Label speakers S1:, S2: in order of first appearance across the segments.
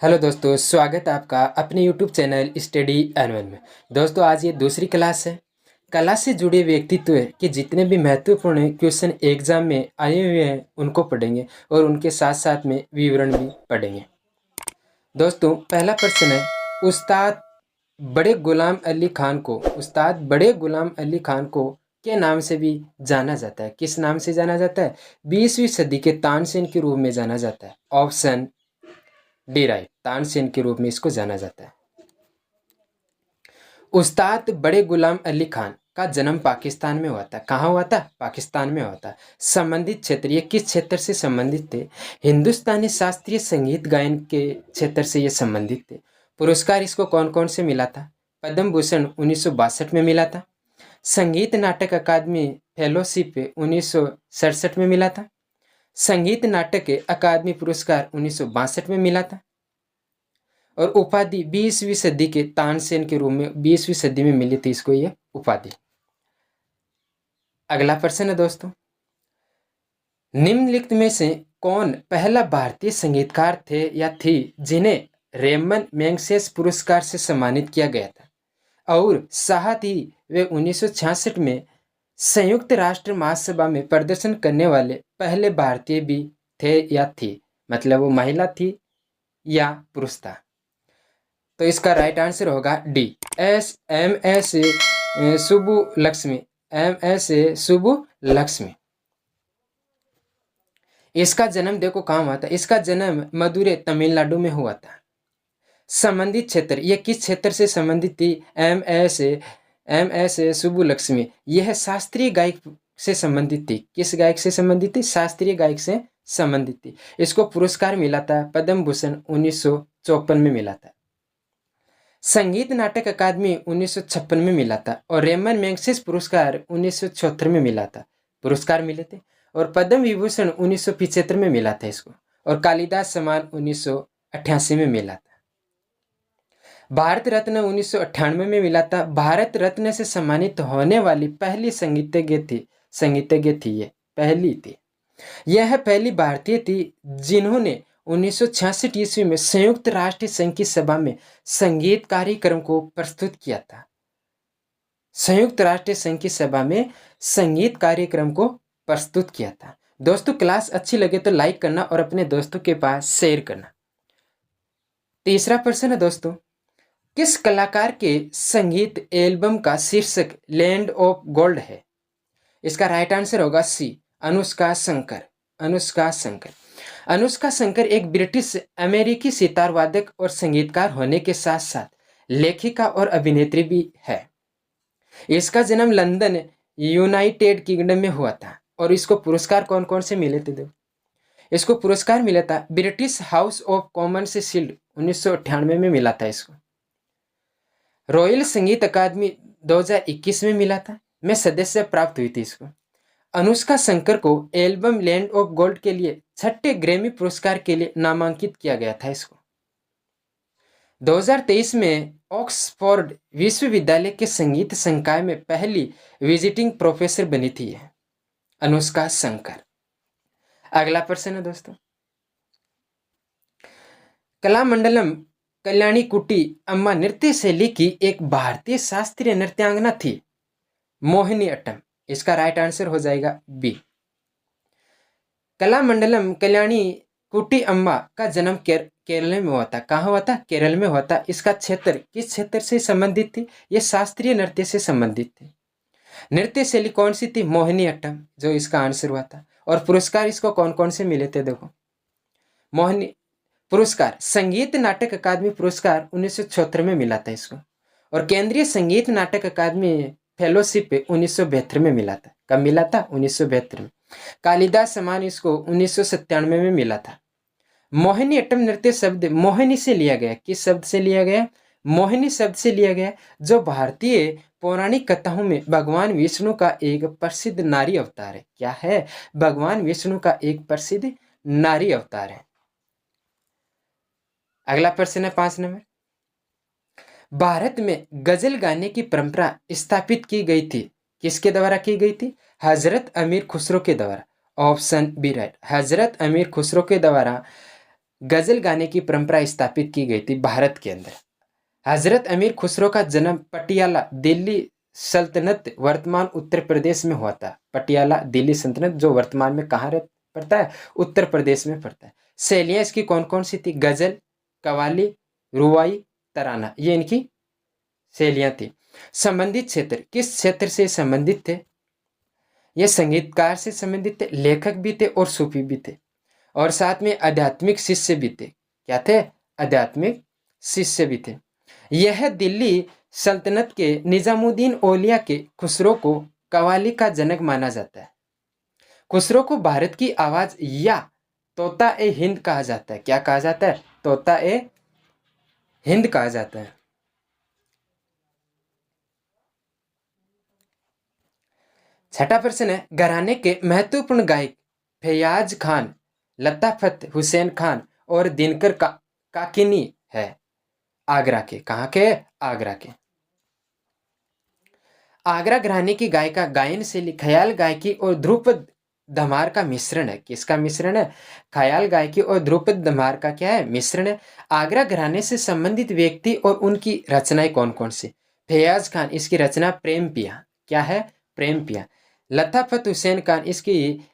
S1: Hello दोस्तों, स्वागत है आपका अपने यूट्यूब चैनल स्टडी एनवन में। दोस्तों, आज ये दूसरी क्लास है। क्लास से जुड़े व्यक्तित्व के जितने भी महत्वपूर्ण क्वेश्चन एग्जाम में आए हुए हैं उनको पढ़ेंगे और उनके साथ साथ में विवरण भी पढ़ेंगे। दोस्तों, पहला प्रश्न है, उस्ताद बड़े गुलाम अली खान को के नाम से भी जाना जाता है। किस नाम से जाना जाता है? 20वीं सदी के तानसेन के रूप में जाना जाता है। ऑप्शन डी राइट, तानसेन के रूप में इसको जाना जाता है। उस्ताद बड़े गुलाम अली खान का जन्म पाकिस्तान में हुआ था। कहाँ हुआ था? पाकिस्तान में हुआ था। संबंधित क्षेत्र, ये किस क्षेत्र से संबंधित थे? हिंदुस्तानी शास्त्रीय संगीत गायन के क्षेत्र से ये संबंधित थे। पुरस्कार इसको कौन कौन से मिला था? पद्म भूषण 1962 में मिला था। संगीत नाटक अकादमी फेलोशिप 1967 में मिला था। संगीत नाटक अकादमी पुरस्कार 1962 में मिला था। और उपाधि 20वीं सदी के तानसेन के रूप में 20वीं सदी में मिली थी इसको ये उपाधि। अगला प्रश्न है दोस्तों, निम्नलिखित में से कौन पहला भारतीय संगीतकार थे या थी जिन्हें रेमन मैग्सेसे पुरस्कार से सम्मानित किया गया था? और साथ ही वे 1966 में संयुक्त राष्ट्र महासभा में प्रदर्शन करने वाले पहले भारतीय भी थे या थी? मतलब वो महिला थी या पुरुष था? तो इसका राइट आंसर होगा D, M S Subbulakshmi. Subbulakshmi. इसका जन्म देखो कहाँ हुआ था? इसका जन्म मदुरै तमिलनाडु में हुआ था। संबंधित क्षेत्र, ये किस क्षेत्र से संबंधित थी? एम एस सुब्बुलक्ष्मी यह शास्त्रीय गायक से संबंधित थी। किस गायक से संबंधित थी? शास्त्रीय गायक से संबंधित थी। इसको पुरस्कार मिला था पद्म भूषण 1954 में मिला था। संगीत नाटक अकादमी 1956 में मिला था और रेमन मैग्सेसे पुरस्कार 1974 में मिला था। पुरस्कार मिले थे। और पद्म विभूषण 1975 में मिला था इसको। और कालिदास सम्मान 1988 में मिला था। भारत रत्न 1998 में मिला था। भारत रत्न से सम्मानित होने वाली पहली संगीतज्ञ थी ये, पहली थी। यह पहली भारतीय थी जिन्होंने 1966 ईस्वी में संयुक्त राष्ट्र संघ की सभा में संगीत कार्यक्रम को प्रस्तुत किया था। संयुक्त राष्ट्र संघ की सभा में संगीत कार्यक्रम को प्रस्तुत किया था। दोस्तों, क्लास अच्छी लगे तो लाइक करना और अपने दोस्तों के पास शेयर करना। तीसरा प्रश्न है दोस्तों, किस कलाकार के संगीत एल्बम का शीर्षक लैंड ऑफ गोल्ड है? इसका राइट आंसर होगा सी, अनुष्का शंकर। अनुष्का शंकर एक ब्रिटिश अमेरिकी सितार वादक और संगीतकार होने के साथ साथ लेखिका और अभिनेत्री भी है। इसका जन्म लंदन, यूनाइटेड किंगडम में हुआ था। और इसको पुरस्कार कौन कौन से मिले थे? इसको पुरस्कार मिला था ब्रिटिश हाउस ऑफ कॉमन्स से शील्ड 1998 में मिला था इसको। रॉयल संगीत अकादमी 2021 में मिला था, में सदस्य प्राप्त हुई थी इसको। अनुष्का शंकर को एल्बम लैंड ऑफ गोल्ड के लिए 6ठे ग्रैमी पुरस्कार के लिए नामांकित किया गया था इसको। 2023 में ऑक्सफोर्ड विश्वविद्यालय के संगीत संकाय में पहली विजिटिंग प्रोफेसर बनी थी यह अनुष्का शंकर। अगला प्रश्न है दोस्तों, कलामंडलम कल्याणी कुट्टी अम्मा नृत्य शैली की एक भारतीय शास्त्रीय नृत्यांगना थी। मोहिनी अट्टम। इसका राइट आंसर हो जाएगा बी। कलामंडलम कल्याणी कुट्टी अम्मा का जन्म केरल में हुआ था। कहाँ हुआ था? केरल में हुआ था। इसका क्षेत्र किस क्षेत्र से संबंधित थी? ये शास्त्रीय नृत्य से संबंधित थी। नृत्य शैली कौन सी थी? मोहिनी अट्टम, जो इसका आंसर हुआ था। और पुरस्कार इसको कौन कौन से मिले थे? देखो, मोहिनी पुरस्कार संगीत नाटक अकादमी पुरस्कार 1976 में मिला था इसको। और केंद्रीय संगीत नाटक अकादमी फेलोशिप 1972 में मिला था। कब मिला था? 1972 में। कालिदास सम्मान इसको 1997 में मिला था। मोहिनी अट्टम नृत्य शब्द मोहिनी से लिया गया। किस शब्द से लिया गया? मोहिनी शब्द से लिया गया, जो भारतीय पौराणिक कथाओं में भगवान विष्णु का एक प्रसिद्ध नारी अवतार है। क्या है? भगवान विष्णु का एक प्रसिद्ध नारी अवतार है। अगला प्रश्न है 5 नंबर, भारत में गजल गाने की परंपरा स्थापित की गई थी। किसके द्वारा की गई थी? हजरत अमीर खुसरो के द्वारा। ऑप्शन बी राइट, हजरत अमीर खुसरो के द्वारा गजल गाने की परंपरा स्थापित की गई थी भारत के अंदर। हजरत अमीर खुसरो का जन्म पटियाला दिल्ली सल्तनत वर्तमान उत्तर प्रदेश में हुआ था। पटियाला दिल्ली सल्तनत जो वर्तमान में कहाँ पड़ता है, उत्तर प्रदेश में पड़ता है। शैलियाँ इसकी कौन कौन सी थी, गजल, कवाली, रुवाई, तराना, ये इनकी शैलियाँ थी। संबंधित क्षेत्र, किस क्षेत्र से संबंधित थे, ये संगीतकार से संबंधित थे, लेखक भी थे और सूफी भी थे, और साथ में आध्यात्मिक शिष्य भी थे। क्या थे, आध्यात्मिक शिष्य भी थे। यह दिल्ली सल्तनत के निजामुद्दीन औलिया के खुसरो को कव्वाली का जनक माना जाता है। खुसरो को भारत की आवाज या तोता ए हिंद कहा जाता है। क्या कहा जाता है, तोता ए हिंद कहा जाता है। छठा प्रश्न है, घराने के महत्वपूर्ण गायक फैयाज खान, लताफत हुसैन खान और दिनकर काकिनी है। आगरा के, कहाँ के, आगरा के। आगरा घराने की गायिका गायन शैली ख्याल गायकी और ध्रुपद धमार का मिश्रण है। किसका मिश्रण है, ख्याल गायकी और ध्रुपद धमार का क्या है, मिश्रण है। आगरा घराने से संबंधित व्यक्ति और उनकी रचनाएं कौन कौन सी, फैयाज खान, इसकी रचना प्रेम पिया, क्या है, प्रेम पिया। लताफत हुसैन खान, इसकी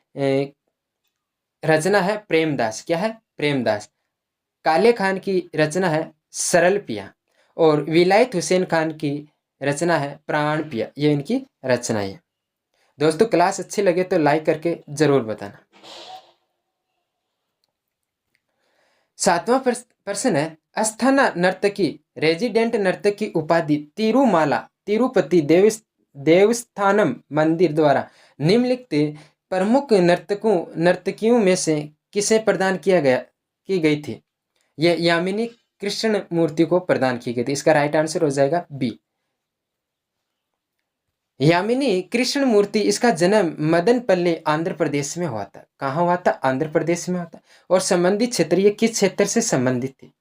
S1: रचना है प्रेमदास, क्या है, प्रेमदास। काले खान की रचना है सरल पिया, और विलायत हुसैन खान की रचना है प्राण पिया। ये इनकी रचनाएं है। दोस्तों क्लास अच्छी लगे तो लाइक करके जरूर बताना। सातवां प्रश्न है, अस्थाना नर्तकी रेजिडेंट नर्तकी उपाधि तिरुमाला तिरुपति देवस्थानम मंदिर द्वारा निम्नलिखित प्रमुख नर्तकियों में से किसे प्रदान की गई थी। यह यामिनी कृष्ण मूर्ति को प्रदान की गई थी। इसका राइट आंसर हो जाएगा बी, यामिनी कृष्ण मूर्ति। इसका जन्म मदनपल्ली आंध्र प्रदेश में हुआ था। कहाँ हुआ था, आंध्र प्रदेश में हुआ था। और संबंधित क्षेत्र, ये किस क्षेत्र से संबंधित थी,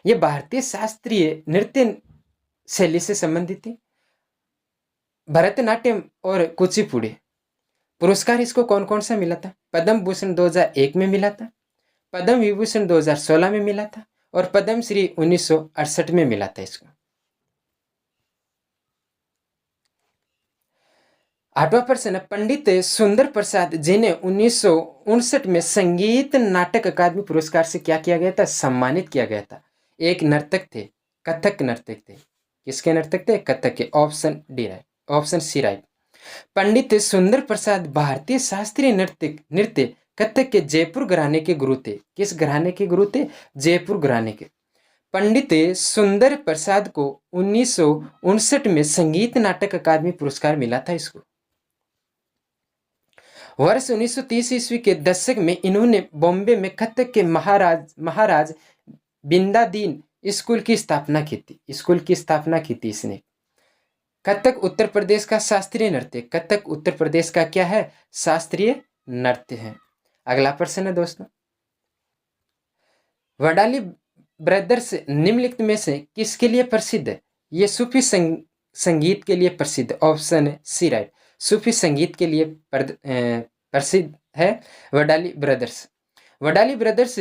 S1: ये भारतीय शास्त्रीय नृत्य शैली से संबंधित थी, भरतनाट्यम और कुचिपुड़ी। पुरस्कार इसको कौन कौन सा मिला था, पद्म भूषण 2001 में मिला था, पद्म विभूषण 2016 में मिला था, और पद्म श्री 1968 में मिला था इसको। आठवां प्रश्न, पंडित सुंदर प्रसाद जिन्हें 1959 में संगीत नाटक अकादमी पुरस्कार से क्या किया गया था, सम्मानित किया गया था। एक नर्तक थे, कथक नर्तक थे। किसके नर्तक थे, कथक के। Option D right, option C right. Pandit Sundar Prasad भारतीय शास्त्रीय नृत्य कथक के जयपुर घराने के गुरु थे। किस घराने के गुरु थे, जयपुर घराने के। पंडित सुंदर प्रसाद को 1959 में संगीत नाटक अकादमी पुरस्कार मिला था इसको। वर्ष 1930 ईस्वी के दशक में इन्होंने बॉम्बे में कथक के महाराज बिंदादीन स्कूल की स्थापना की थी। स्कूल की स्थापना की थी इसने। कथक उत्तर प्रदेश का शास्त्रीय नृत्य, कथक उत्तर प्रदेश का क्या है, शास्त्रीय नृत्य है। अगला प्रश्न है दोस्तों, वडाली ब्रदर्स निम्नलिखित में से किसके लिए प्रसिद्ध है। ये सूफी संगीत के लिए प्रसिद्ध। ऑप्शन सी राइट, सूफी संगीत के लिए प्रसिद्ध है वडाली ब्रदर्स। वडाली ब्रदर्स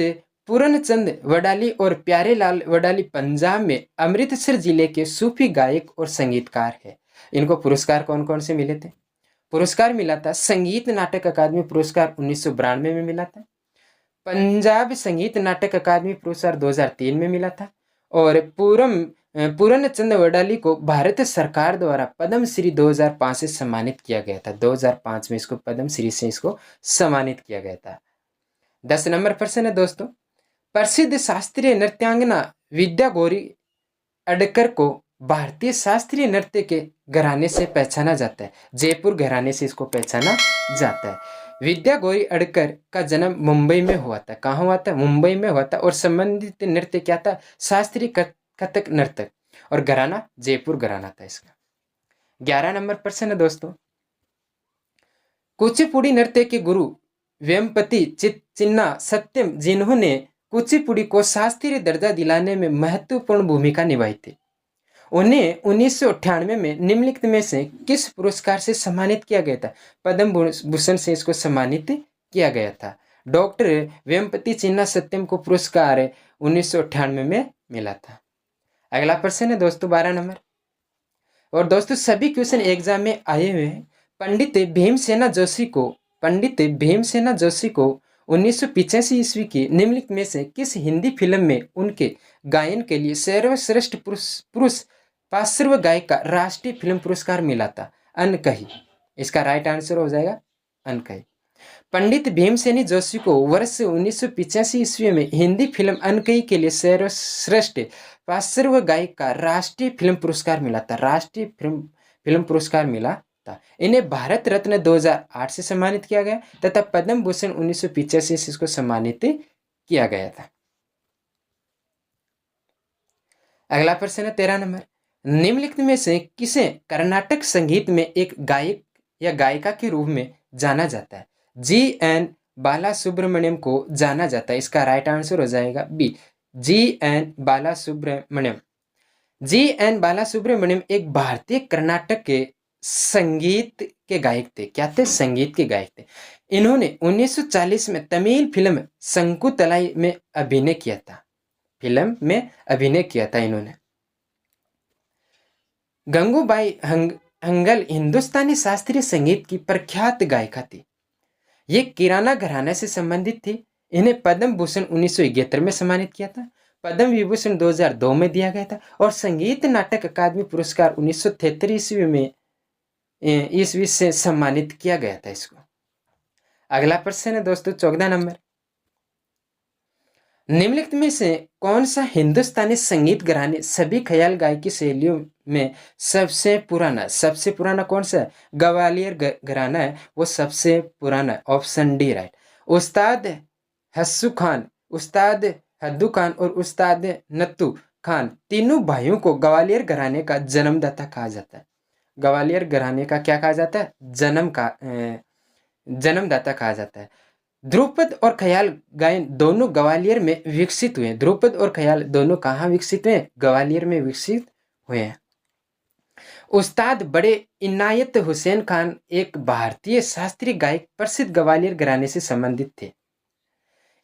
S1: पूर्णचंद वडाली और प्यारेलाल वडाली पंजाब में अमृतसर जिले के सूफी गायक और संगीतकार है। इनको पुरस्कार कौन कौन से मिले थे, पुरस्कार मिला था संगीत नाटक अकादमी पुरस्कार 1992 में मिला था, पंजाब संगीत नाटक अकादमी पुरस्कार 2003 में मिला था, और पूर्णचंद वडाली को भारत सरकार द्वारा पद्म श्री 2005 से सम्मानित किया गया था। 2005 में इसको पद्म श्री से इसको सम्मानित किया गया था। 10 नंबर प्रश्न है दोस्तों, प्रसिद्ध शास्त्रीय नृत्यांगना विद्या गौरी अडकर को भारतीय शास्त्रीय नृत्य के घराने से पहचाना जाता है। जयपुर घराने से इसको पहचाना जाता है। विद्या गौरी अडकर का जन्म मुंबई में हुआ था। कहाँ हुआ था, मुंबई में हुआ था। और संबंधित नृत्य क्या था, शास्त्रीय कथक नृत्य, और घराना जयपुर घराना था इसका। 11 नंबर प्रश्न है दोस्तों, कुचिपुड़ी नृत्य के गुरु वेम्पति चिन्ना सत्यम जिन्होंने कुचिपुड़ी को शास्त्रीय दर्जा दिलाने में महत्वपूर्ण भूमिका निभाई थी, उन्हें 1998 में निम्नलिखित में से किस पुरस्कार से सम्मानित किया गया था। पद्म भूषण से इसको सम्मानित किया गया था। डॉक्टर वेम्पति चिन्ना सत्यम को पुरस्कार 1998 में मिला था। अगला प्रश्न है दोस्तों 12 नंबर। और दोस्तों सभी क्वेश्चन एग्जाम में आए हुए हैं। पंडित भीमसेना जोशी को 1985 ईस्वी की निम्नलिखित में से किस हिंदी फिल्म में उनके गायन के लिए सर्वश्रेष्ठ पुरुष पार्श्व गायक का राष्ट्रीय फिल्म पुरस्कार मिला था? अनकही। इसका राइट आंसर हो जाएगा अनकही। पंडित भीमसेनी जोशी को वर्ष 1985 ईस्वी में हिंदी फिल्म अनकही के लिए सर्वश्रेष्ठ पार्श्व गायक का राष्ट्रीय फिल्म पुरस्कार मिला था। राष्ट्रीय फिल्म पुरस्कार मिला था। इन्हें भारत रत्न 2008 से सम्मानित किया गया तथा पद्म भूषण 1985 से इसको सम्मानित किया गया था। अगला प्रश्न है 13 नंबर। निम्नलिखित में से किसे कर्नाटक संगीत में एक गायक या गायिका के रूप में जाना जाता है? जी.एन. बालासुब्रमण्यम को जाना जाता है। इसका राइट आंसर हो जाएगा B, G N. Balasubramaniam. G N. Balasubramaniam एक भारतीय कर्नाटक के संगीत के गायक थे। क्या थे? संगीत के गायक थे। इन्होंने 1940 में तमिल फिल्म शंकुतलाई में अभिनय किया था। इन्होंने। गंगूबाई हंगल हिंदुस्तानी शास्त्रीय संगीत की प्रख्यात गायिका थी। ये किराना घराने से संबंधित थी। इन्हें पद्म भूषण 1971 में सम्मानित किया था। पद्म विभूषण 2002 में दिया गया था और संगीत नाटक अकादमी पुरस्कार 1973 ईस्वी से सम्मानित किया गया था इसको। अगला प्रश्न है दोस्तों 14 नंबर। निम्नलिखित में से कौन सा हिंदुस्तानी संगीत घराने सभी ख्याल गायकी शैलियों में सबसे पुराना कौन सा है? ग्वालियर घराना है वो सबसे पुराना। Option D right. उस्ताद हस्सू खान, उस्ताद हद्दू खान और उस्ताद नत्तू खान तीनों भाइयों को ग्वालियर घराने का जन्मदाता कहा जाता है। ग्वालियर घराने का क्या कहा जाता है? जन्मदाता कहा जाता है। ध्रुपद और ख्याल गायन दोनों ग्वालियर में विकसित हुए। ध्रुपद और ख्याल दोनों कहाँ विकसित हुए? ग्वालियर में विकसित हुए हैं। उस्ताद बड़े इनायत हुसैन खान एक भारतीय शास्त्रीय गायक प्रसिद्ध ग्वालियर घराने से संबंधित थे।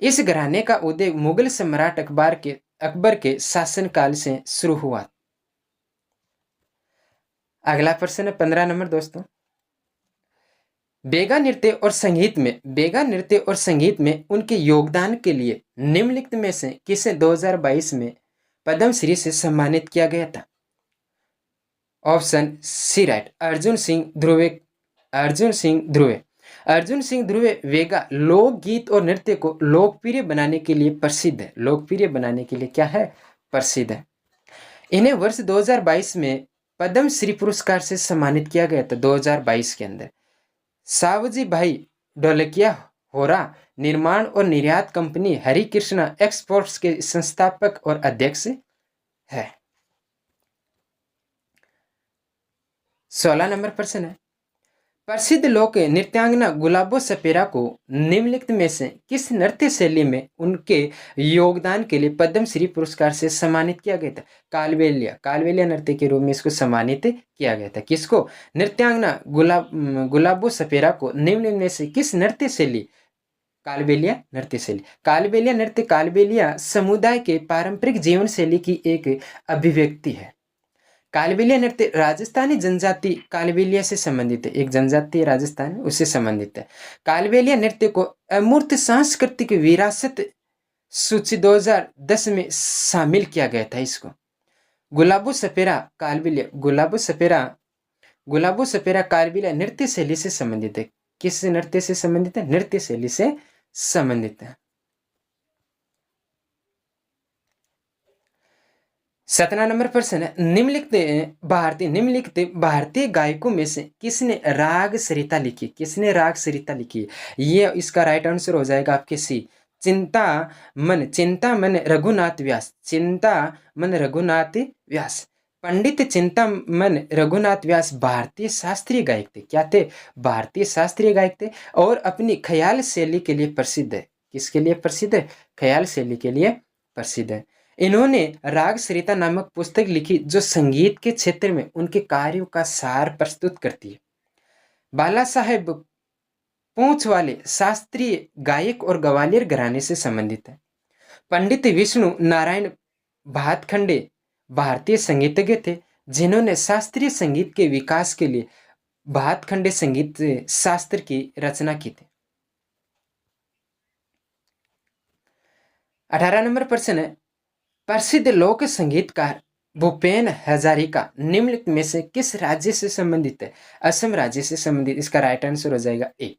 S1: इस घराने का उदय मुगल सम्राट अकबर के शासनकाल से शुरू हुआ। अगला प्रश्न है 15 नंबर दोस्तों। बेगा नृत्य और संगीत में उनके योगदान के लिए निम्नलिखित में से किसे 2022 में पद्मश्री से सम्मानित किया गया था? Option C right. Arjun Singh Dhurve वेगा लोकगीत और नृत्य को लोकप्रिय बनाने के लिए प्रसिद्ध है। इन्हें वर्ष 2022 में पद्मश्री पुरस्कार से सम्मानित किया गया था। 2022 के अंदर सावजी भाई ढोलकिया होरा निर्माण और निर्यात कंपनी हरि कृष्णा एक्सपोर्ट्स के संस्थापक और अध्यक्ष है। 16 नंबर प्रश्न है। प्रसिद्ध लोक नृत्यांगना गुलाबो सपेरा को निम्नलिखित में से किस नृत्य शैली में उनके योगदान के लिए पद्मश्री पुरस्कार से सम्मानित किया गया था? कालबेलिया नृत्य के रूप में इसको सम्मानित किया गया था। किसको? नृत्यांगना गुलाबो सपेरा को निम्न में से किस नृत्य शैली? कालबेलिया नृत्य कालबेलिया समुदाय के पारंपरिक जीवन शैली की एक अभिव्यक्ति है। कालबेलिया नृत्य राजस्थानी जनजाति कालबेलिया से संबंधित है। एक जनजाति राजस्थान उससे संबंधित है। कालबेलिया नृत्य को अमूर्त सांस्कृतिक विरासत सूची 2010 में शामिल किया गया था। इसको गुलाबो सपेरा कालबेलिया नृत्य शैली से संबंधित है। किस नृत्य से संबंधित है? नृत्य शैली से संबंधित है। 17 नंबर प्रश्न है। निम्नलिखित भारतीय गायकों में से किसने राग सरिता लिखी? ये इसका राइट आंसर हो जाएगा आपके सी। चिंतामन रघुनाथ व्यास। पंडित चिंतामन रघुनाथ व्यास भारतीय शास्त्रीय गायक थे। क्या थे? भारतीय शास्त्रीय गायक थे और अपनी ख्याल शैली के लिए प्रसिद्ध है। किसके लिए प्रसिद्ध है? ख्याल शैली के लिए प्रसिद्ध है। इन्होंने राग सरिता नामक पुस्तक लिखी जो संगीत के क्षेत्र में उनके कार्यों का सार प्रस्तुत करती है। बाला साहेब पूंछ वाले शास्त्रीय गायक और ग्वालियर घराने से संबंधित है। पंडित विष्णु नारायण भातखंडे भारतीय संगीतज्ञ थे जिन्होंने शास्त्रीय संगीत के विकास के लिए भातखंडे संगीत शास्त्र की रचना की थी। 18 नंबर प्रश्न है, प्रसिद्ध लोक संगीतकार भूपेन हजारिका निम्नलिखित में से किस राज्य से संबंधित है? असम राज्य से संबंधित। इसका राइट आंसर हो जाएगा ए।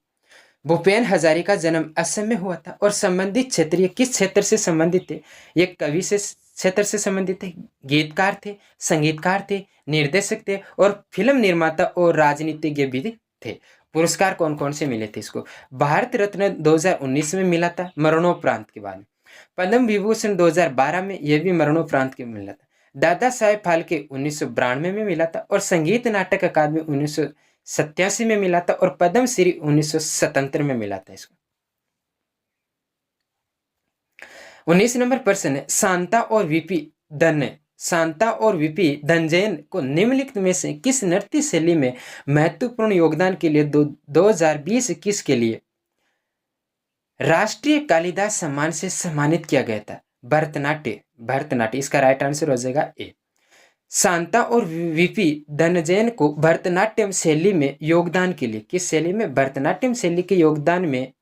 S1: भूपेन हजारिका जन्म असम में हुआ था और संबंधित क्षेत्रीय किस क्षेत्र से संबंधित थे? ये कवि से क्षेत्र से संबंधित थे, गीतकार थे, संगीतकार थे, निर्देशक थे और फिल्म निर्माता और राजनीतिज्ञ भी थे। पुरस्कार कौन कौन से मिले थे इसको? भारत रत्न 2019 में मिला था मरणोपरांत के बाद। पद्म विभूषण 2012 में यह भी मरणोपरांत के मिला था। दादा साहेब फाल्के 1992 में मिला था और संगीत नाटक अकादमी 1987 में मिला था और पद्म श्री 1977 में मिला था इसको। 19 नंबर प्रश्न है, शांता और वीपी धनजयन को निम्नलिखित में से किस नृत्य शैली में महत्वपूर्ण योगदान के लिए 2020-21 के लिए राष्ट्रीय कालिदास सम्मान से सम्मानित किया गया था? भरतनाट्य। इसका राइट आंसर हो जाएगा ए। शांता और वीपी धनजयन को भरतनाट्यम शैली में योगदान के लिए, किस शैली में? भरतनाट्यम शैली के योगदान में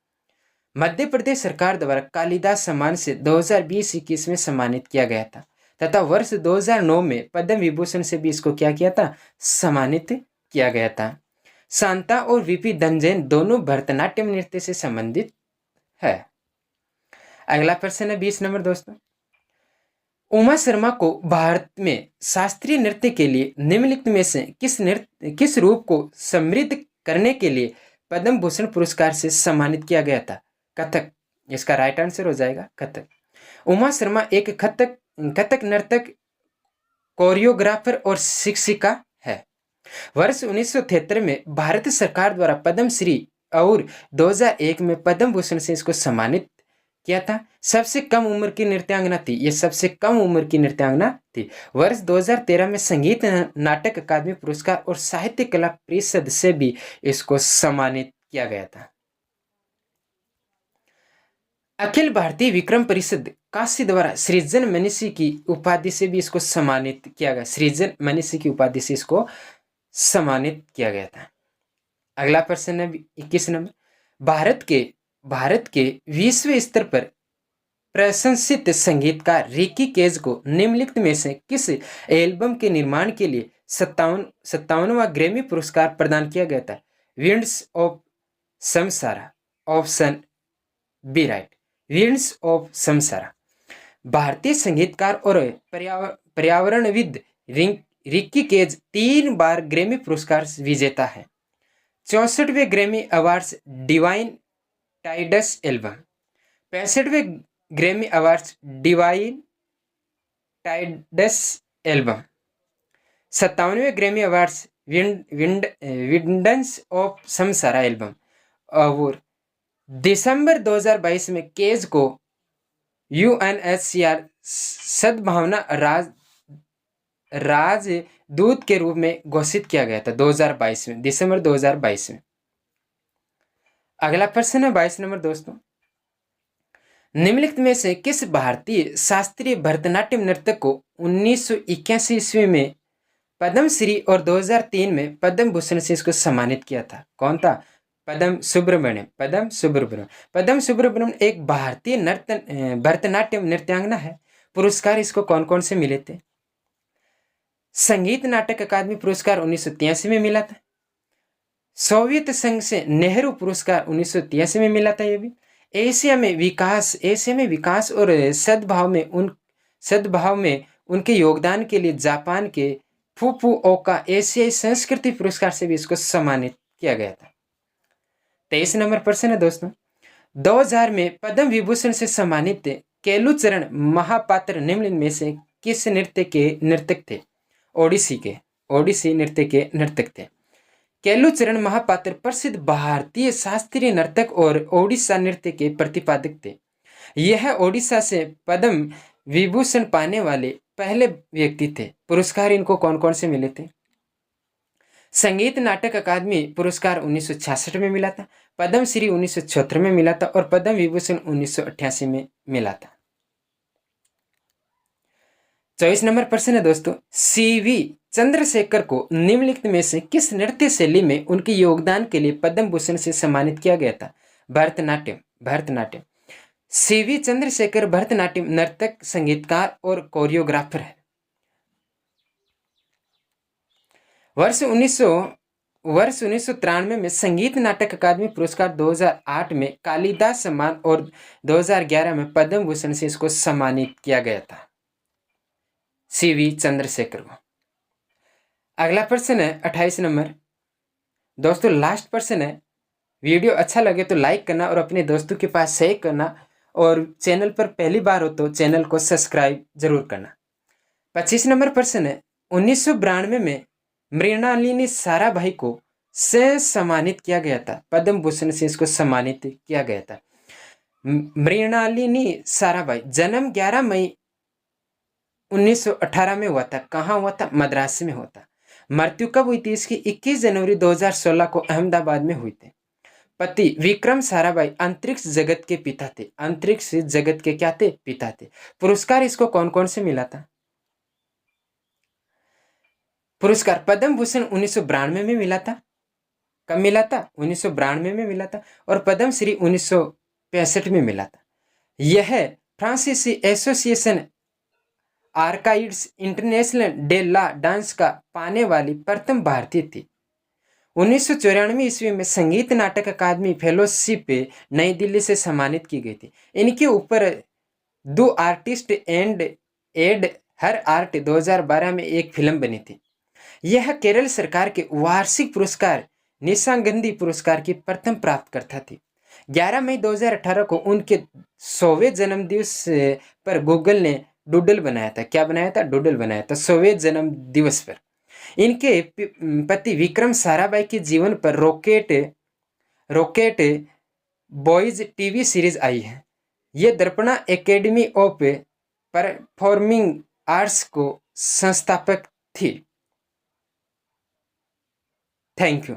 S1: मध्य प्रदेश सरकार द्वारा कालिदास सम्मान से 2020-21 में सम्मानित किया गया था तथा वर्ष 2009 में पद्म विभूषण से भी इसको क्या किया था? सम्मानित किया गया था। शांता और वीपी धनजयन दोनों भरतनाट्यम नृत्य से संबंधित है। अगला प्रश्न है 20 नंबर दोस्तों, उमा शर्मा को भारत में शास्त्रीय नृत्य के लिए निम्नलिखित में से किस रूप को समृद्ध करने के लिए पद्म भूषण पुरस्कार से सम्मानित किया गया था? कथक। इसका राइट आंसर हो जाएगा कथक। उमा शर्मा एक कथक नर्तक, कोरियोग्राफर और शिक्षिका है। वर्ष 1973 में भारत सरकार द्वारा पद्मश्री और 2001 में पद्म भूषण से इसको सम्मानित किया था। सबसे कम उम्र की नृत्यांगना थी, ये सबसे कम उम्र की नृत्यांगना थी। वर्ष 2013 में संगीत नाटक अकादमी पुरस्कार और साहित्य कला परिषद से भी इसको सम्मानित किया गया था। अखिल भारतीय विक्रम परिषद काशी द्वारा सृजन मनीषी की उपाधि से भी इसको सम्मानित किया गया। सृजन मनीषी की उपाधि से इसको सम्मानित किया गया था। अगला प्रश्न है 21 नंबर, भारत के विश्व स्तर पर प्रशंसित संगीतकार रिकी केज को निम्नलिखित में से किस एल्बम के निर्माण के लिए 57वां ग्रैमी पुरस्कार प्रदान किया गया था? Winds of Samsara. Option B right, winds of Samsara. भारतीय संगीतकार और पर्यावरणविद रिकी केज 3 बार ग्रैमी पुरस्कार विजेता है। 64वें Grammy awards divine tides album, 65वें Grammy awards divine tides album, 57वें Grammy awards winds of Samsara album. और दिसंबर 2022 में केज को UNHCR सद्भावना राजदूत के रूप में घोषित किया गया था 2022 में, दिसंबर 2022 में। अगला प्रश्न है 22 नंबर दोस्तों, निम्नलिखित में से किस भारतीय शास्त्रीय भरतनाट्यम नर्तक को 1981 ईस्वी में पद्मश्री और 2003 में पद्म भूषण से इसको सम्मानित किया था? कौन था? पद्म सुब्रमण्यम एक भारतीय भरतनाट्यम नृत्यांगना है। पुरस्कार इसको कौन कौन से मिले थे? संगीत नाटक अकादमी पुरस्कार 1983 में मिला था। सोवियत संघ से नेहरू पुरस्कार 1983 में मिला था। ये भी एशिया में विकास और सद्भाव में उनके योगदान के लिए जापान के फुकुओका एशियाई संस्कृति पुरस्कार से भी इसको सम्मानित किया गया था। 23 नंबर प्रश्न है दोस्तों, 2000 में पद्म विभूषण से सम्मानित केलुचरण महापात्र निम्न में से किस नर्तक थे? ओडिसी नृत्य के नर्तक थे। केलुचरण महापात्र प्रसिद्ध भारतीय शास्त्रीय नर्तक और ओडिशा नृत्य के प्रतिपादक थे। यह ओडिशा से पद्म विभूषण पाने वाले पहले व्यक्ति थे। पुरस्कार इनको कौन कौन से मिले थे? संगीत नाटक अकादमी पुरस्कार 1966 में मिला था। पद्मश्री 1976 में मिला था और पद्म विभूषण 1988 में मिला था। 24 नंबर प्रश्न है दोस्तों, सीवी चंद्रशेखर को निम्नलिखित में से किस नृत्य शैली में उनके योगदान के लिए पद्म भूषण से सम्मानित किया गया था? भरतनाट्यम। सीवी चंद्रशेखर भरतनाट्यम नर्तक, संगीतकार और कोरियोग्राफर है। वर्ष 1993 में संगीत नाटक अकादमी पुरस्कार, 2008 में कालिदास सम्मान और 2011 में पद्म भूषण से इसको सम्मानित किया गया था, सीवी चंद्रशेखर को। अगला प्रश्न है 28 नंबर। दोस्तों लास्ट प्रश्न है, वीडियो अच्छा लगे तो लाइक करना और अपने दोस्तों के पास शेयर करना, और चैनल पर पहली बार हो तो चैनल को सब्सक्राइब जरूर करना। 25 नंबर प्रश्न है, 1992 में मृणालिनी साराभाई को से सम्मानित किया गया था, पद्म भूषण से इसको सम्मानित किया गया था। मृणालिनी साराभाई जन्म 11 मई 1918 में हुआ था। कहाँ हुआ था? मद्रास में हुआ था। मृत्यु कब हुई थी इसकी? 21 जनवरी 2016 को अहमदाबाद में हुई थी। पति विक्रम साराभाई अंतरिक्ष जगत के पिता थे। अंतरिक्ष जगत के क्या थे? पिता थे। पुरस्कार इसको कौन कौन से मिला था? पुरस्कार पद्म भूषण 1992 में मिला था। कब मिला था? 1992 में मिला था। और पद्म श्री 1965 में मिला था। यह फ्रांसीसी Association Archives Internationales de la Danse का पाने वाली प्रथम भारतीय थी। 1994 ईस्वी में संगीत नाटक अकादमी फेलोशिप नई दिल्ली से सम्मानित की गई थी। इनके ऊपर दो artist and ed her art 2012 में एक फिल्म बनी थी। यह केरल सरकार के वार्षिक पुरस्कार निशांगंधी पुरस्कार की प्रथम प्राप्तकर्ता थी। 11 मई 2018 को उनके 100वें जन्मदिवस पर गूगल ने डूडल बनाया था। क्या बनाया था? डूडल बनाया था 100वें जन्म दिवस पर। इनके पति विक्रम साराभाई के जीवन पर रॉकेट बॉयज टीवी सीरीज आई है। ये Darpana academy of performing arts को संस्थापक थी। Thank you.